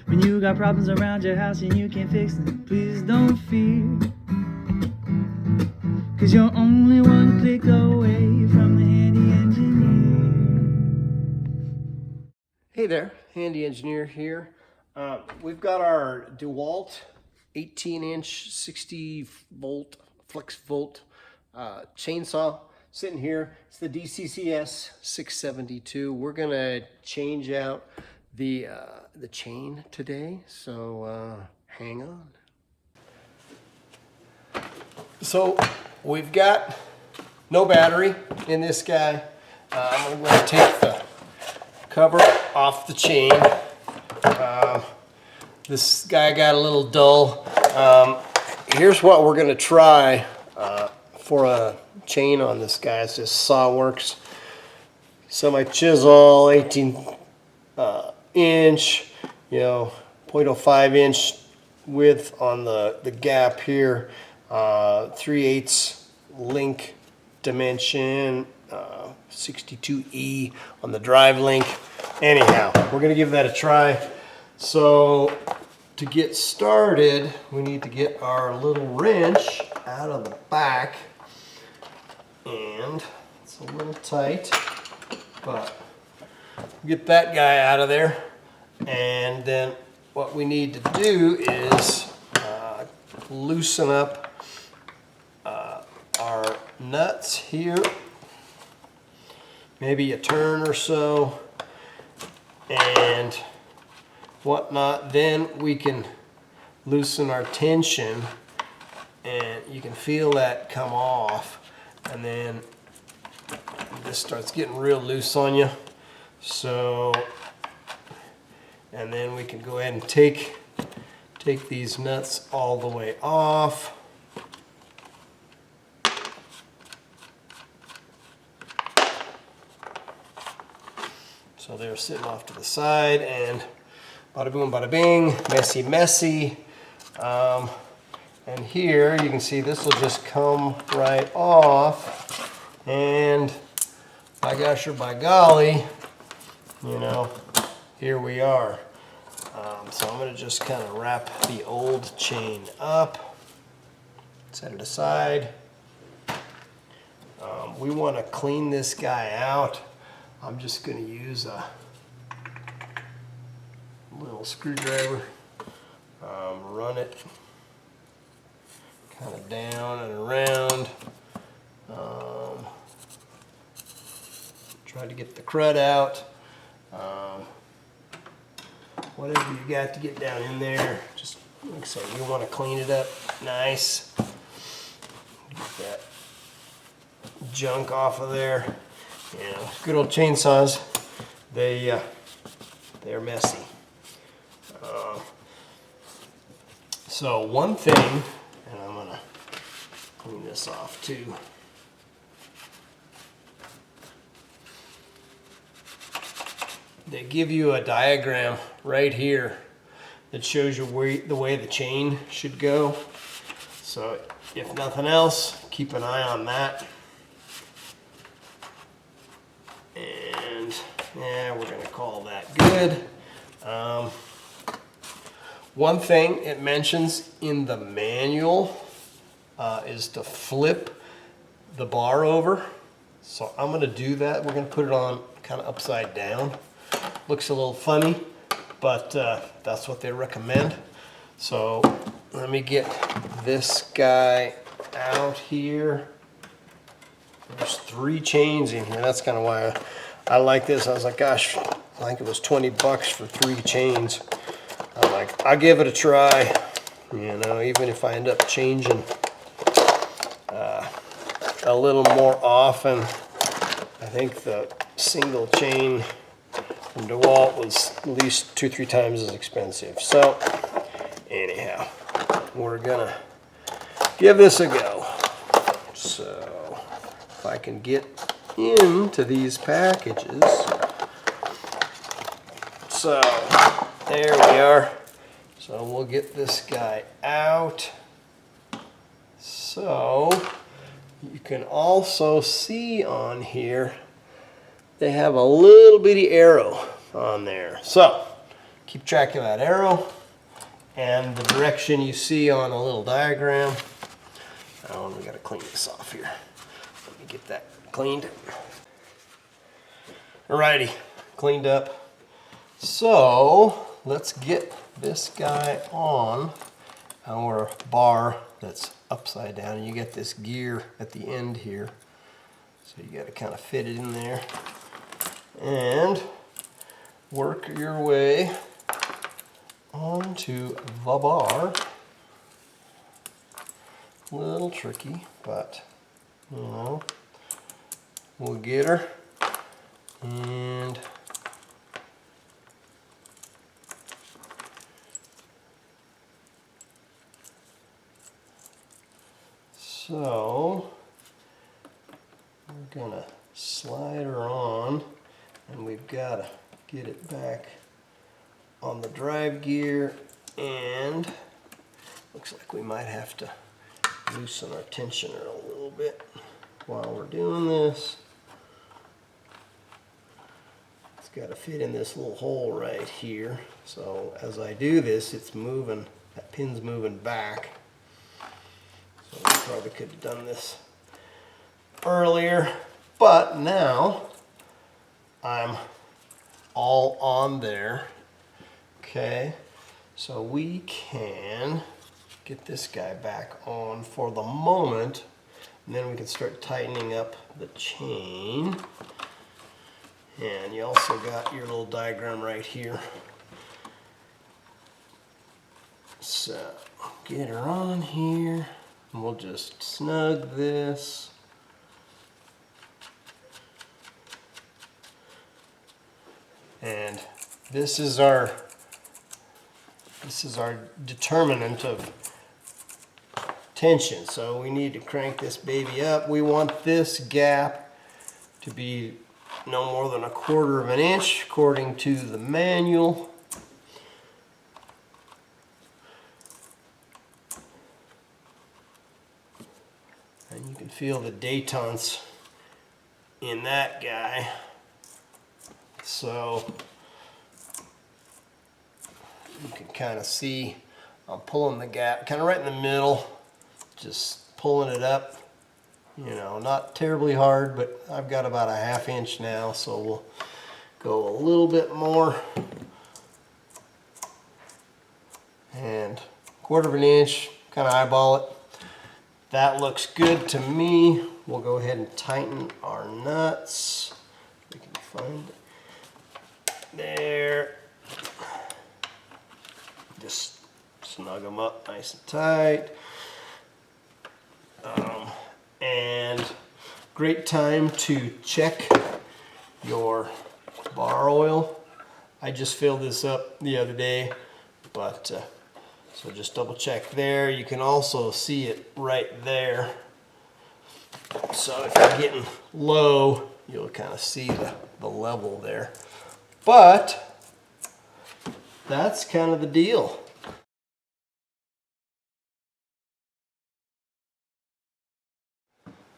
When you got problems around your house and you can't fix them, please don't fear, 'cause you're only one click away from the handy engineer. Hey there, Handy Engineer here. We've got our DeWalt 18-inch 60-volt FlexVolt chainsaw sitting here. It's the DCCS 672. We're gonna change out the chain today, so hang on. So we've got no battery in this guy. I'm going to take the cover off the chain. This guy got a little dull. Here's what we're going to try for a chain on this guy. It's just SawWorks. So my chisel, 18 inch, 0.05 inch width on the gap here, 3/8 link dimension, 62E on the drive link. Anyhow, we're gonna give that a try. So to get started, we need to get our little wrench out of the back, and it's a little tight, but get that guy out of there. And then what we need to do is loosen up our nuts here, maybe a turn or so and whatnot. Then we can loosen our tension, and you can feel that come off, and then this starts getting real loose on you. So, and then we can go ahead and take these nuts all the way off. So they're sitting off to the side, and bada boom, bada bing, messy, messy. And here you can see this will just come right off, and by gosh or by golly, here we are. So I'm going to just kind of wrap the old chain up, set it aside. We want to clean this guy out. I'm just going to use a little screwdriver, run it kind of down and around, try to get the crud out. Whatever you got to get down in there, just like so, you want to clean it up nice. Get that junk off of there. Good old chainsaws, they're messy. So one thing, and I'm gonna clean this off too. They give you a diagram right here that shows you the way the chain should go. So if nothing else, keep an eye on that. And yeah, we're gonna call that good. One thing it mentions in the manual is to flip the bar over. So I'm gonna do that. We're gonna put it on kind of upside down. Looks a little funny, but that's what they recommend. So let me get this guy out here. There's 3 chains in here. That's kind of why I like this. I was like, gosh, I think it was 20 bucks for 3 chains. I'm like, I'll give it a try. Even if I end up changing a little more often. I think the single chain from DeWalt was at least 2-3 times as expensive. So anyhow, we're gonna give this a go. So if I can get into these packages. So there we are. So we'll get this guy out. So you can also see on here they have a little bitty arrow on there. So keep track of that arrow and the direction you see on a little diagram. Oh, we gotta clean this off here. Let me get that cleaned. Alrighty, cleaned up. So let's get this guy on our bar that's upside down, and you get this gear at the end here. So you gotta kind of fit it in there and work your way onto the bar. A little tricky, but you know, we'll get her. And so we're gonna slide her on, and we've got to get it back on the drive gear, and looks like we might have to loosen our tensioner a little bit while we're doing this. It's got to fit in this little hole right here. So as I do this, it's moving, that pin's moving back. So we probably could have done this earlier, but now I'm all on there. Okay, so we can get this guy back on for the moment, and then we can start tightening up the chain. And you also got your little diagram right here. So get her on here, and we'll just snug this. And this is our determinant of tension. So we need to crank this baby up. We want this gap to be no more than 1/4 of an inch according to the manual. And you can feel the detents in that guy. So you can kind of see I'm pulling the gap kind of right in the middle, just pulling it up, you know, not terribly hard, but I've got about 1/2 inch now, so we'll go a little bit more, and 1/4 of an inch, kind of eyeball it. That looks good to me. We'll go ahead and tighten our nuts. We can find it. There. Just snug them up nice and tight. And great time to check your bar oil. I just filled this up the other day, but so just double check there. You can also see it right there. So if you're getting low, you'll kind of see the level there. But that's kind of the deal.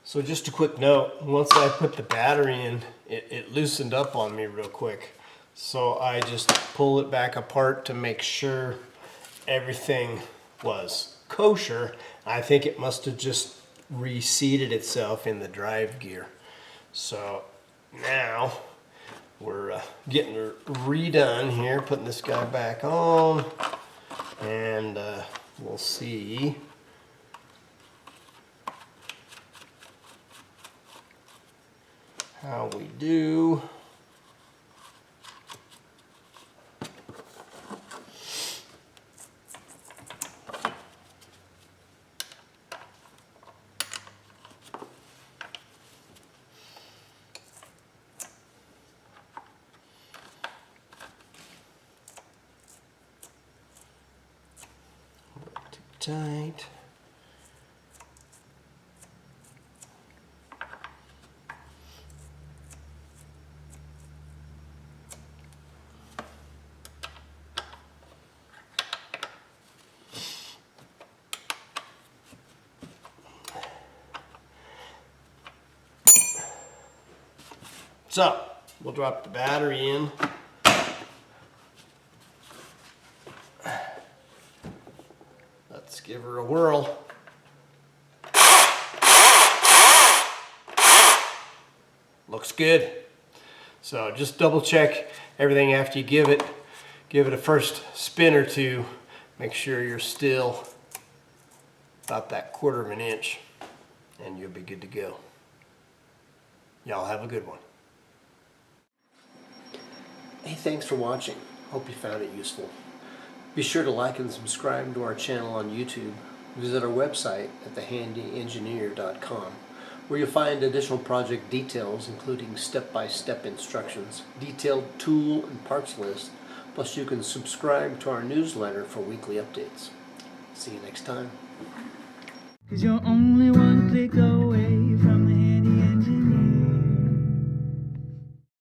So just a quick note, once I put the battery in, it loosened up on me real quick. So I just pull it back apart to make sure everything was kosher. I think it must have just reseated itself in the drive gear. So now we're getting her redone here, putting this guy back on, and we'll see how we do. Too tight. So we'll drop the battery in. give her a whirl. Looks good. So just double check everything after you give it a first spin or two. Make sure you're still about that 1/4 of an inch and you'll be good to go. Y'all have a good one. Hey, thanks for watching. Hope you found it useful. Be sure to like and subscribe to our channel on YouTube. Visit our website at thehandyengineer.com, where you'll find additional project details, including step-by-step instructions, detailed tool and parts list, plus you can subscribe to our newsletter for weekly updates. See you next time. 'Cause you're only one click away.